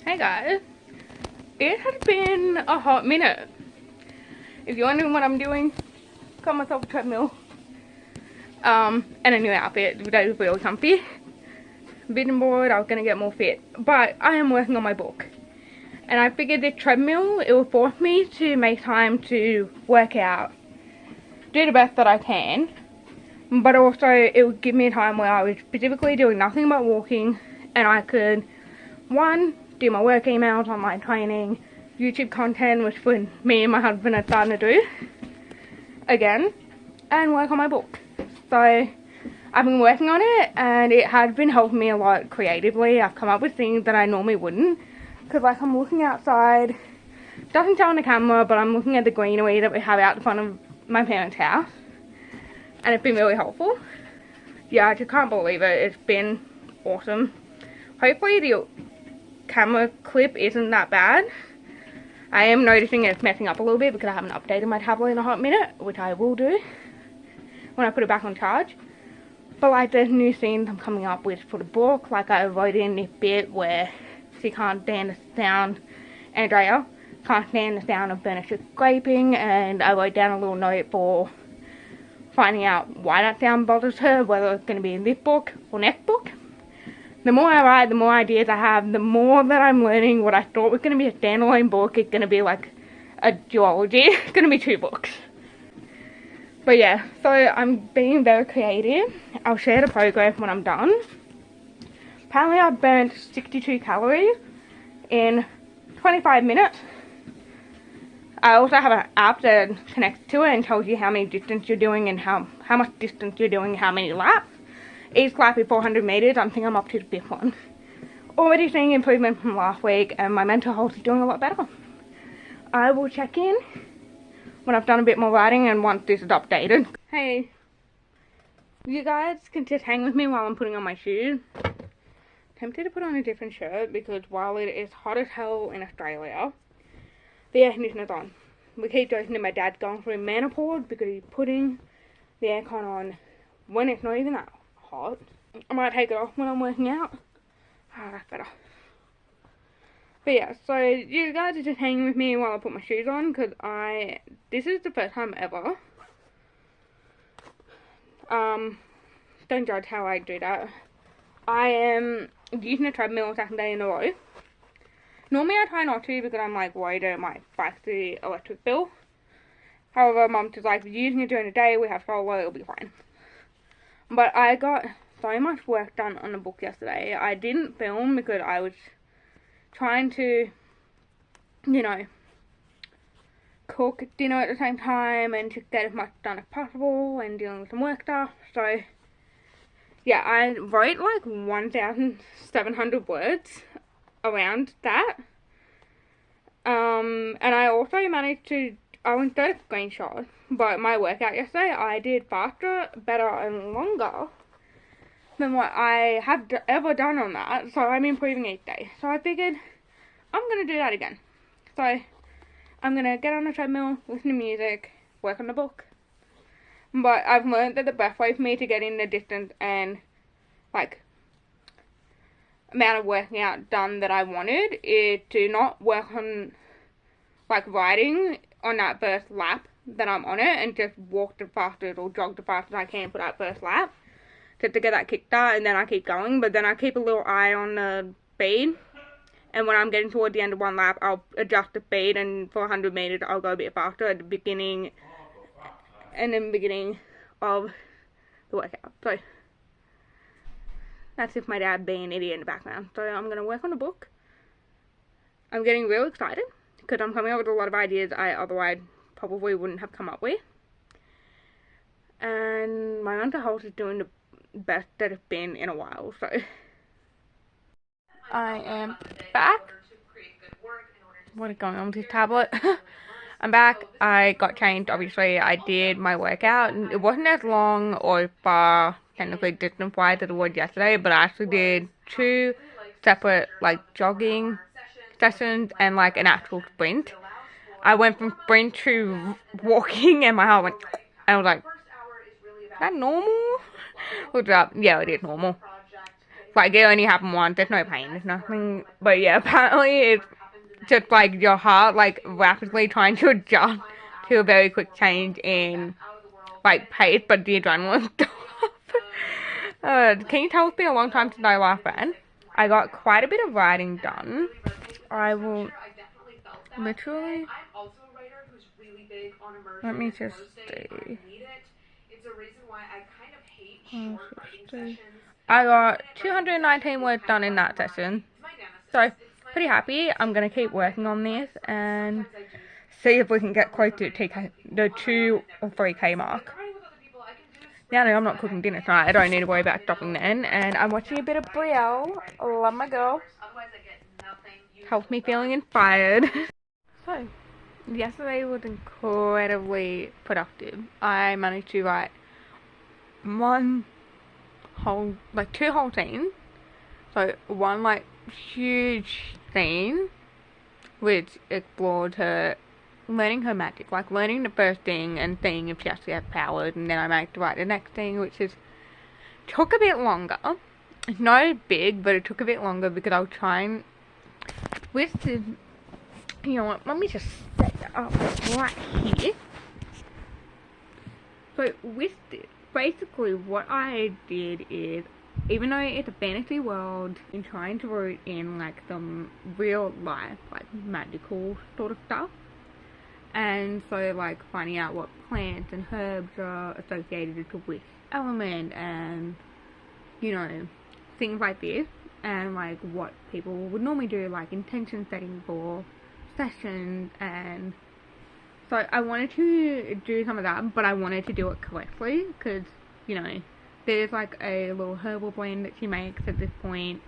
Hey guys, it has been a hot minute. If you're wondering what I'm doing, got myself a treadmill, and a new outfit that is really comfy. Vision board, I was gonna get more fit, but I am working on my book. And I figured the treadmill, it will force me to make time to work out, do the best that I can, but also it would give me a time where I was specifically doing nothing but walking, and I could, one, do my work emails, online training, YouTube content, which me and my husband are starting to do again, and work on my book. So I've been working on it, and it has been helping me a lot creatively. I've come up with things that I normally wouldn't, because like I'm looking outside, doesn't show on the camera, but I'm looking at the greenery that we have out the front of my parents' house, and it's been really helpful. Yeah, I just can't believe it. It's been awesome. Hopefully the camera clip isn't that bad. I am noticing it's messing up a little bit because I haven't updated my tablet in a hot minute, which I will do when I put it back on charge. But like there's new scenes I'm coming up with for the book, like I wrote in this bit where she can't stand the sound, Andrea can't stand the sound of furniture scraping, and I wrote down a little note for finding out why that sound bothers her, whether it's going to be in this book or next book. The more I write, the more ideas I have, the more that I'm learning what I thought was going to be a standalone book. It's going to be like a duology. It's going to be 2 books. But yeah, so I'm being very creative. I'll share the progress when I'm done. Apparently I burnt 62 calories in 25 minutes. I also have an app that connects to it and tells you how many distance you're doing and how much distance you're doing, how many laps. Each lap is 400 meters. I think I'm up to the 5th one. Already seeing improvement from last week, and my mental health is doing a lot better. I will check in when I've done a bit more writing and once this is updated. Hey, you guys can just hang with me while I'm putting on my shoes. Tempted to put on a different shirt because while it is hot as hell in Australia, the air conditioner's on. We keep joking that my dad's going through menopause because he's putting the aircon on when it's not even that hot. I might take it off when I'm working out. Ah, that's better. But yeah, so you guys are just hanging with me while I put my shoes on, because this is the first time ever. Don't judge how I do that. I am using a treadmill a second day in a row. Normally I try not to because I'm like worried it might spike the electric bill. However, Mum was like, if you're using it during the day, we have solar, it'll be fine. But I got so much work done on the book yesterday. I didn't film because I was trying to, you know, cook dinner at the same time and just get as much done as possible and dealing with some work stuff. So, yeah, I wrote like 1,700 words around that. And I also managed to, I won't do a screenshot, but my workout yesterday, I did faster, better, and longer than what I have ever done on that. So I'm improving each day. So I figured I'm going to do that again. So I'm going to get on the treadmill, listen to music, work on the book. But I've learned that the best way for me to get in the distance and like amount of working out done that I wanted is to not work on like writing on that first lap that I'm on it and just walk the fastest or jog the fastest I can for that first lap just to get that kickstart, and then I keep going. But then I keep a little eye on the speed, and when I'm getting toward the end of one lap I'll adjust the speed, and for 100 meters I'll go a bit faster at the beginning and then beginning of the workout. So that's if my dad being an idiot in the background. So I'm going to work on the book. I'm getting real excited because I'm coming up with a lot of ideas I otherwise probably wouldn't have come up with. And my mental health is doing the best that it's been in a while. So I am back. What is going on with this tablet? I'm back. I got changed. Obviously, I did my workout. It wasn't as long or far technically distance-wise as it was yesterday, but I actually did 2 separate like jogging sessions and like an actual sprint. I went from sprint to walking, and my heart went. I was like, is that normal? Looked it up. Yeah, it is normal. Like, it only happened once. There's no pain. There's nothing. But yeah, apparently it's just like your heart, like, rapidly trying to adjust to a very quick change in, like, pace, but the adrenaline stuff. Can you tell it's been a long time since I last ran? I got quite a bit of writing done. I will literally, let me just see. I got 219 words done in that session. So, pretty happy. I'm going to keep working on this and see if we can get close to the 2 or 3k mark. Now that I'm not cooking dinner tonight, I don't need to worry about stopping then. And I'm watching a bit of Brielle. Love my girl. Helps me feeling inspired. So, yesterday was incredibly productive. I managed to write 2 whole scenes. So, one like huge scene which explored her learning her magic, like learning the first thing and seeing if she actually has powers, and then I managed to write the next thing, which took a bit longer. It's not big, but it took a bit longer because I was trying with the, you know what, let me just set that up right here. So with this, basically what I did is, even though it's a fantasy world, I'm trying to root in like some real life, like magical sort of stuff. And so like finding out what plants and herbs are associated with which element, and you know, things like this, and like what people would normally do, like intention setting for sessions. And so I wanted to do some of that, but I wanted to do it correctly because, you know, there's like a little herbal blend that she makes at this point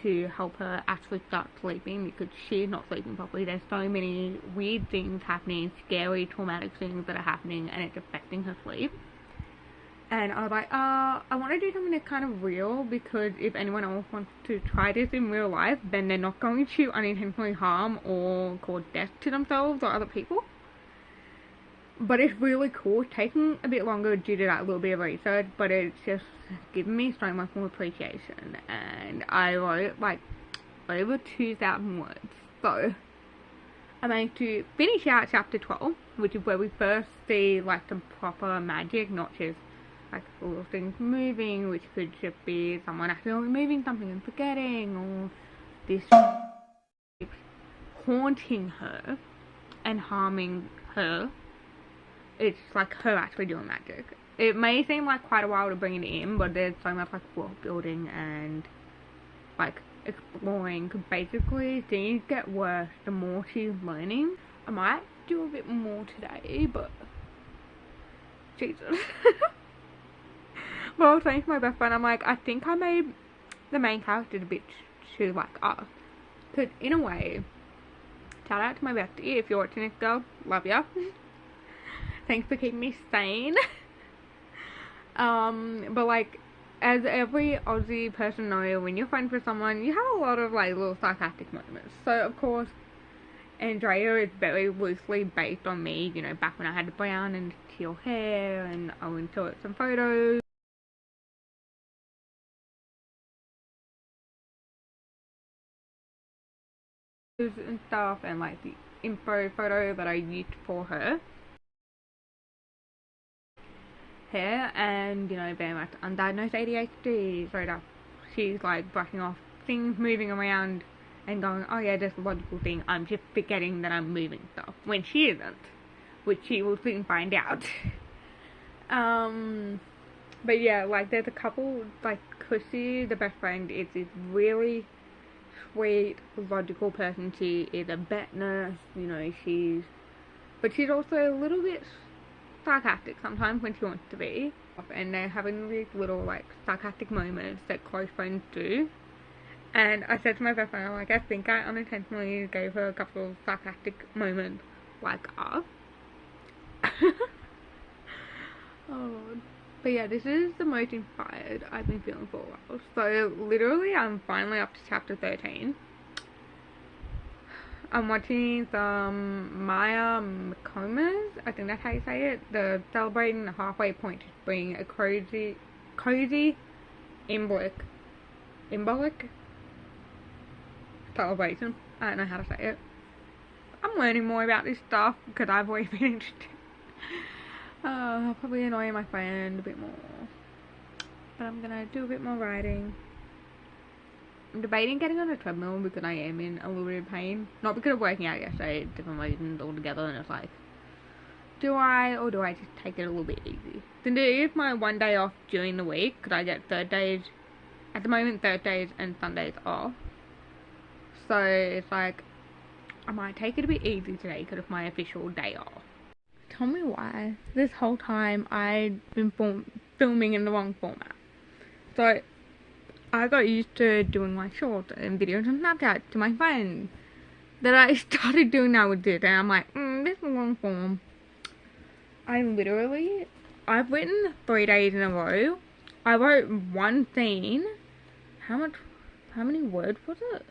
to help her actually start sleeping because she's not sleeping properly. There's so many weird things happening, scary, traumatic things that are happening, and it's affecting her sleep. And I was like, I want to do something that's kind of real, because if anyone else wants to try this in real life, then they're not going to unintentionally harm or cause death to themselves or other people. But it's really cool. It's taking a bit longer due to that little bit of research, but it's just given me so much more appreciation. And I wrote like over 2,000 words. So I managed to finish out chapter 12, which is where we first see like some proper magic, not just like little things moving, which could just be someone accidentally moving something and forgetting, or this haunting her and harming her. It's like her actually doing magic. It may seem like quite a while to bring it in, but there's so much like world building and like exploring, because basically things get worse the more she's learning. I might do a bit more today, but Jesus. Well, I was saying to my best friend, I'm like, I think I made the main character a bit too like us, because in a way, shout out to my bestie if you're watching this, girl, love ya. Thanks for keeping me sane. But like, as every Aussie person knows, when you're friends with someone, you have a lot of like little sarcastic moments. So of course, Andrea is very loosely based on me, you know, back when I had the brown and teal hair, and I'll insert some photos. And stuff, and like the info photo that I used for her hair, and you know, very much undiagnosed ADHD, so that she's like brushing off things moving around and going, oh yeah, that's a logical thing, I'm just forgetting that I'm moving stuff, when she isn't, which she will soon find out. But yeah, like there's a couple, like Chrissy, the best friend, is this really sweet, logical person. She is a vet nurse, you know, but she's also a little bit sarcastic sometimes when she wants to be, and they're having these little like sarcastic moments that close friends do. And I said to my best friend, I'm like, I think I unintentionally gave her a couple of sarcastic moments like us. Oh, but yeah, this is the most inspired I've been feeling for a while. So literally I'm finally up to chapter 13. I'm watching some Maya McComas, I think that's how you say it. They're celebrating the halfway point to bring a cozy Imblick symbolic celebration. I don't know how to say it. I'm learning more about this stuff because I've always been interested. I'll probably annoy my friend a bit more, but I'm gonna do a bit more writing. I'm debating getting on a treadmill because I am in a little bit of pain. Not because of working out yesterday, different reasons altogether, and it's like, do I, or do I just take it a little bit easy? Then it is my one day off during the week, because I get Thursdays, at the moment Thursdays and Sundays off. So it's like, I might take it a bit easy today because it's my official day off. Tell me why this whole time I've been filming in the wrong format. So I got used to doing my shorts and videos on Snapchat to my friends. Then I started doing that with this, and I'm like, this is the wrong form. I've written 3 days in a row. I wrote one scene. How many words was it?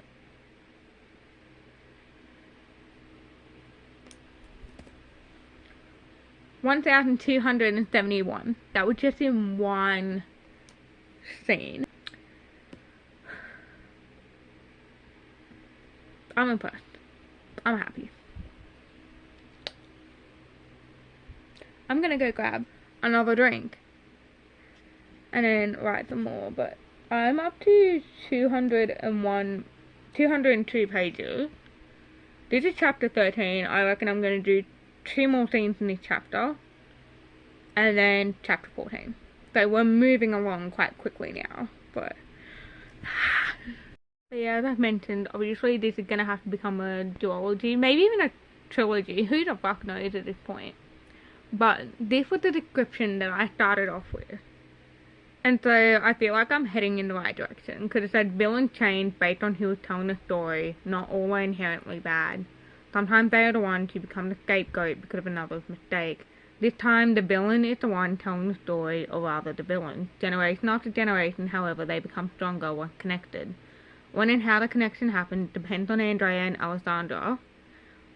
$1,271. That was just in one scene. I'm impressed. I'm happy. I'm gonna go grab another drink and then write some more, but I'm up to 202 pages. This is chapter 13. I reckon I'm gonna do 2 more scenes in this chapter and then chapter 14. So we're moving along quite quickly now, but yeah, as I've mentioned, obviously this is gonna have to become a duology, maybe even a trilogy. Who the fuck knows at this point? But this was the description that I started off with. And so I feel like I'm heading in the right direction, because it said villains change based on who is telling the story. Not all are inherently bad. Sometimes they are the ones who become the scapegoat because of another's mistake. This time the villain is the one telling the story, or rather the villain. Generation after generation, however, they become stronger once connected. When and how the connection happens depends on Andrea and Alessandra.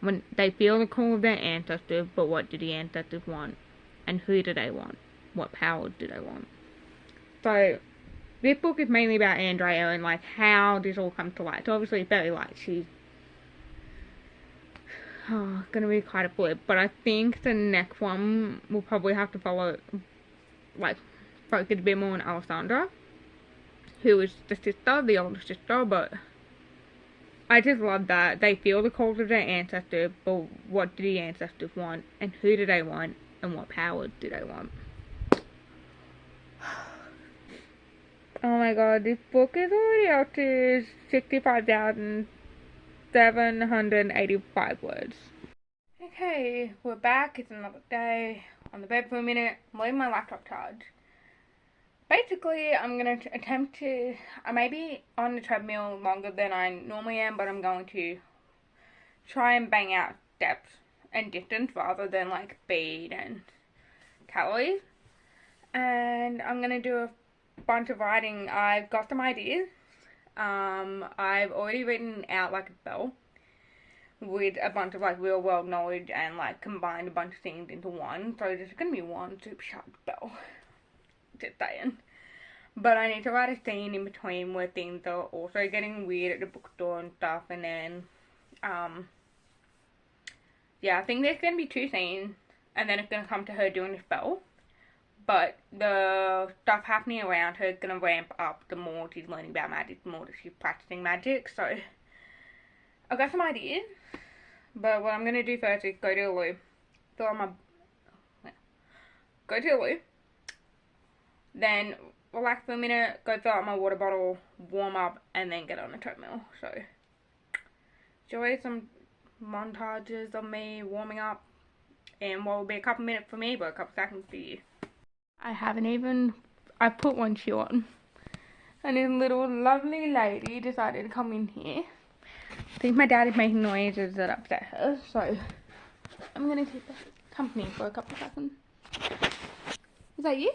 When they feel the call of their ancestors, but what do the ancestors want? And who do they want? What powers do they want? So, this book is mainly about Andrea and like how this all comes to light. So obviously very light. She's gonna be quite a flip, but I think the next one will probably have to follow, like, focus a bit more on Alessandra, who is the sister, the older sister, but I just love that they feel the calls of their ancestors, but what do the ancestors want, and who do they want, and what powers do they want? Oh my god, this book is already up to 65,785 words. Okay, we're back. It's another day. On the bed for a minute. I'm letting my laptop charge. Basically, I'm going to attempt to... I may be on the treadmill longer than I normally am, but I'm going to try and bang out steps and distance rather than like speed and calories. And I'm going to do a bunch of writing. I've got some ideas. I've already written out like a spell with a bunch of like real world knowledge and like combined a bunch of things into one. So there's going to be one super sharp spell. Just saying. But I need to write a scene in between where things are also getting weird at the bookstore and stuff, and then yeah, I think there's going to be 2 scenes, and then it's going to come to her doing the spell. But the stuff happening around her is going to ramp up the more she's learning about magic, the more that she's practicing magic. So I've got some ideas, but what I'm going to do first is go to the loo, then relax for a minute, go fill up my water bottle, warm up, and then get on the treadmill. So enjoy some montages of me warming up, and what will be a couple minutes for me, but a couple seconds for you. I put one shoe on, and this little lovely lady decided to come in here. I think my dad is making noises that upset her, so I'm gonna keep her company for a couple seconds. Is that you?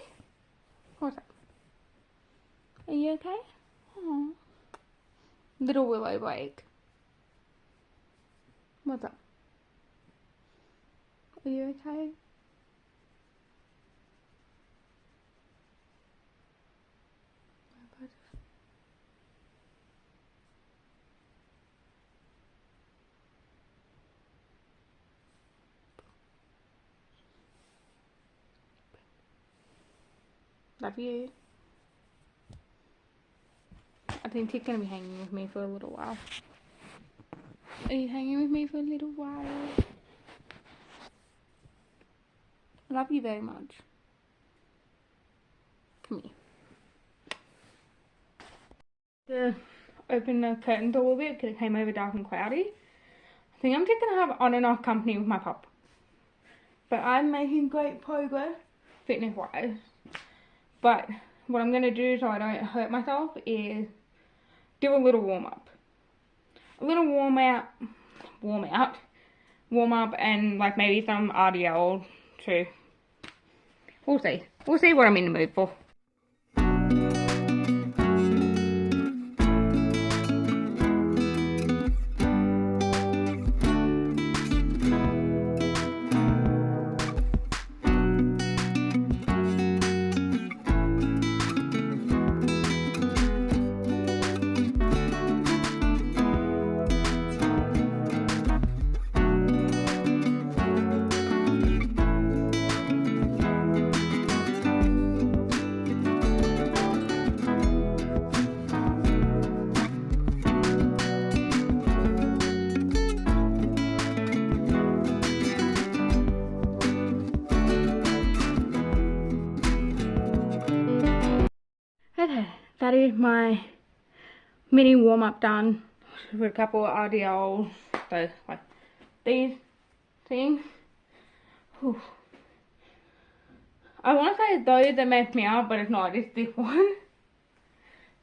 What's that? Are you okay? Aww. Little willow break. What's up? Are you okay? Love you. I think he's gonna be hanging with me for a little while. Are you hanging with me for a little while? Love you very much. Come here. To open the curtains a little bit because it came over dark and cloudy. I think I'm just gonna have on and off company with my pup. But I'm making great progress fitness wise. But what I'm gonna do so I don't hurt myself is do a little warm up. A little warm up and like maybe some RDL too. We'll see. We'll see what I'm in the mood for. Okay, that is my mini warm up done with a couple of RDLs, so like these things. Whew. I want to say those that mess me up, but it's not, it's this one.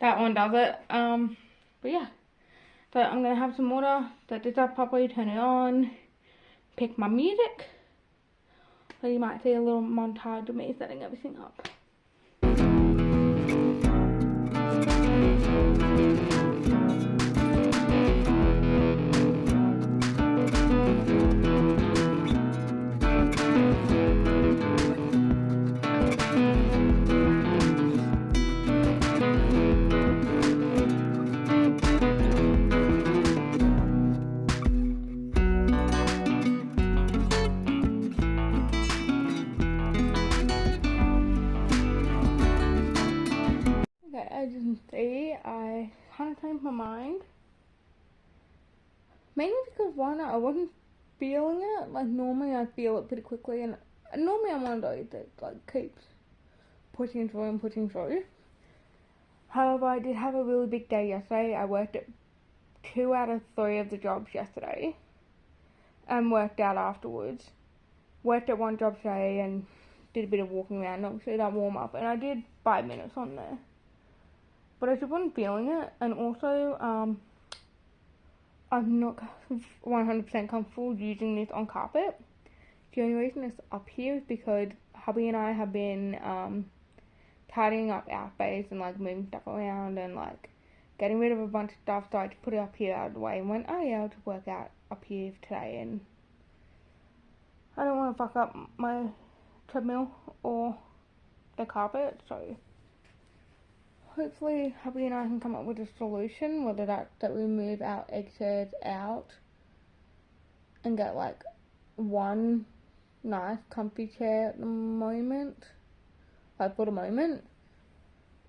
That one does it. But yeah, so I'm gonna have some water, set this up properly, turn it on, pick my music, so you might see a little montage of me setting everything up. As you can see, I kind of changed my mind. Mainly because one, I wasn't feeling it. Like normally I feel it pretty quickly, and normally I'm one of those that like keeps pushing through and pushing through. However, I did have a really big day yesterday. I worked at 2 out of 3 of the jobs yesterday and worked out afterwards. Worked at one job today and did a bit of walking around, obviously that warm up, and I did 5 minutes on there. But I just wasn't feeling it, and also I'm not 100% comfortable using this on carpet. The only reason it's up here is because hubby and I have been tidying up our space and like moving stuff around and like getting rid of a bunch of stuff, so I just put it up here out of the way and went, oh yeah, I'll just work out up here today, and I don't want to fuck up my treadmill or the carpet, so hopefully hubby and I can come up with a solution, whether that's that we move our egg chairs out and get like one nice comfy chair at the moment, like for the moment,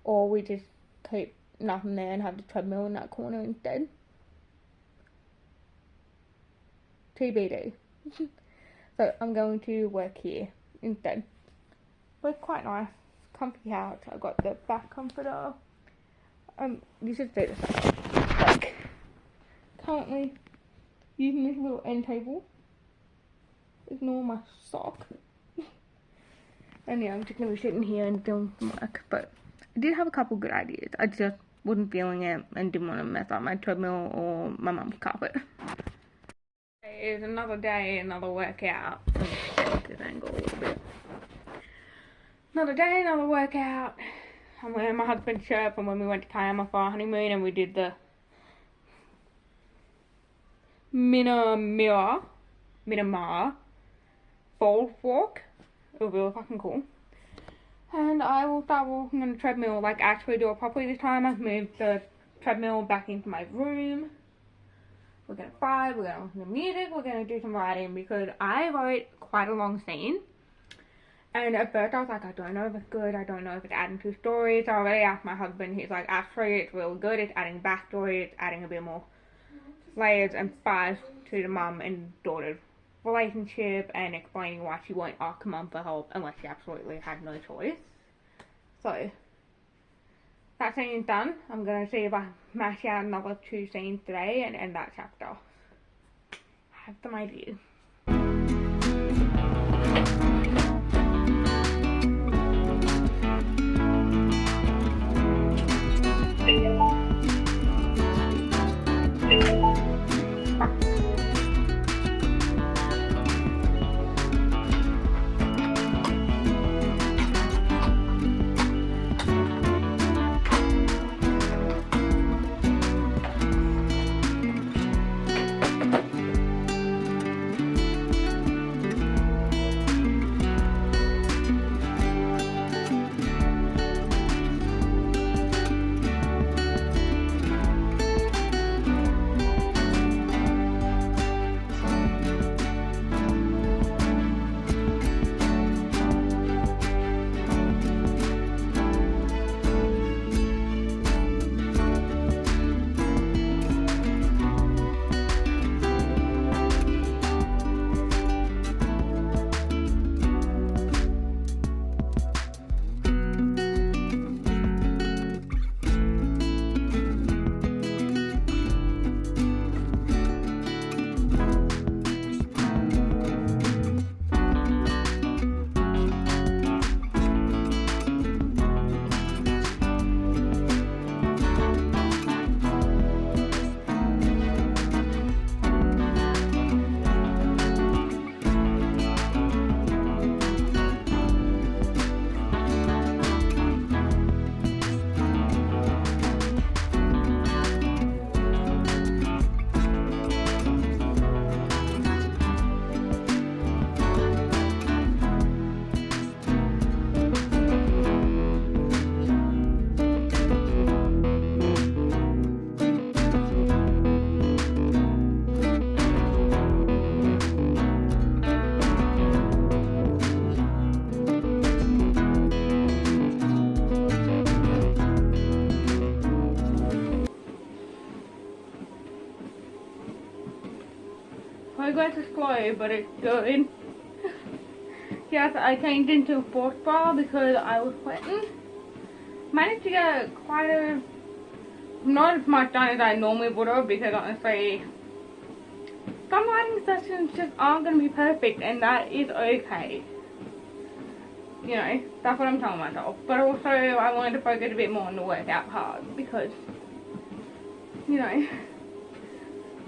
or we just keep nothing there and have the treadmill in that corner instead. TBD. So I'm going to work here instead. But it's quite nice. Comfy couch. I got the back comforter. You should see this. Like, currently using this little end table. Ignore my sock. And yeah, I'm just gonna be sitting here and doing some work. But I did have a couple good ideas. I just wasn't feeling it and didn't want to mess up my treadmill or my mum's carpet. It's another day, another workout. This angle a little bit. Another day, another workout. I'm wearing my husband's shirt from when we went to Kiama for our honeymoon, and we did the Minamara ball walk. It was really fucking cool. And I will start walking on the treadmill, like actually do it properly this time. I've moved the treadmill back into my room. We're gonna fight, we're gonna listen to music, we're gonna do some writing, because I wrote quite a long scene. And at first I was like, I don't know if it's good, I don't know if it's adding to stories. So I already asked my husband, he's like, actually it's really good, it's adding backstory, it's adding a bit more layers and spice to the mum and daughter's relationship, and explaining why she won't ask mum for help unless she absolutely had no choice. So that scene is done. I'm going to see if I mash out another 2 scenes today and end that chapter. I have some ideas. Progress is slow, but it's good. Yes, I changed into a sports bra because I was sweating. Managed to get quite a, not as much done as I normally would have, because honestly, some writing sessions just aren't going to be perfect, and that is okay. You know, that's what I'm telling myself. But also, I wanted to focus a bit more on the workout part, because, you know,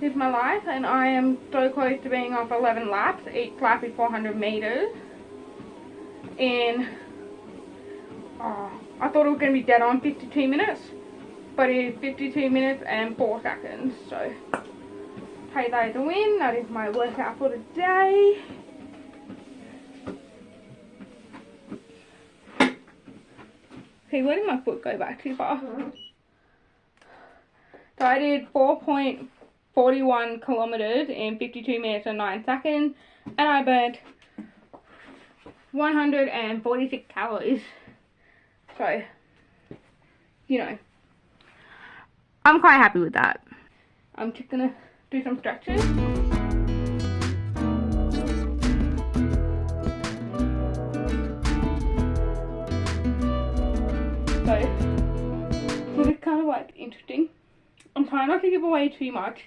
it's my life, and I am so close to being off 11 laps. Each lap is 400 meters. And I thought it was going to be dead on 52 minutes, but it is 52 minutes and 4 seconds. So take that as a win. That is my workout for the day. Okay, where did my foot go back too far? So I did 4.41 kilometers in 52 minutes and 9 seconds, and I burnt 146 calories. So, you know, I'm quite happy with that. I'm just gonna do some stretches. So, this is kind of like interesting. I'm trying not to give away too much,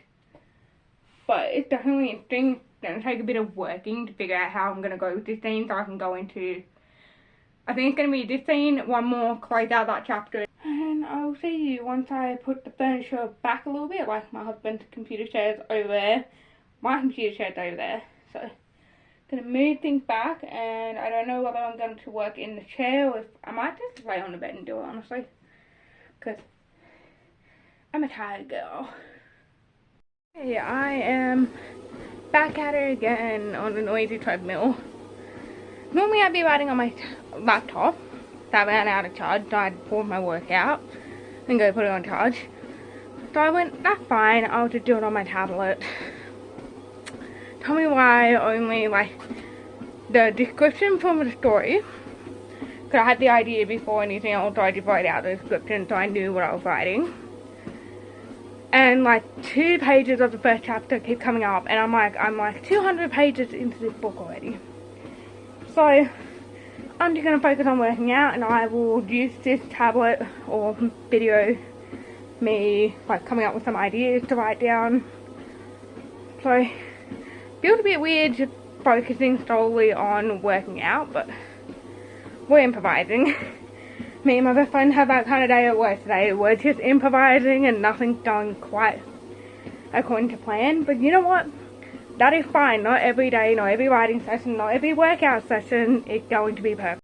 but it's definitely interesting. It's going to take a bit of working to figure out how I'm going to go with this scene, so I can go into, I think it's going to be this scene, one more, close out that chapter, and I'll see you once I put the furniture back a little bit. Like, my husband's computer chair's over there, my computer chair's over there, so I'm going to move things back, and I don't know whether I'm going to work in the chair or if I might just lay on the bed and do it, honestly, because I'm a tired girl. Hey, I am back at it again on the noisy treadmill. Normally I'd be writing on my laptop that ran out of charge, so I'd pause my workout and go put it on charge. So I went, that's fine, I'll just do it on my tablet. Tell me why only like the description from the story, because I had the idea before anything else, so I just wrote out the description so I knew what I was writing. And like 2 pages of the first chapter keep coming up, and I'm like 200 pages into this book already. So I'm just gonna focus on working out, and I will use this tablet or video me like coming up with some ideas to write down. So feels a bit weird just focusing solely on working out, but we're improvising. Me and my best friend had that kind of day at work today. We're just improvising and nothing's going quite according to plan. But you know what? That is fine. Not every day, not every writing session, not every workout session is going to be perfect.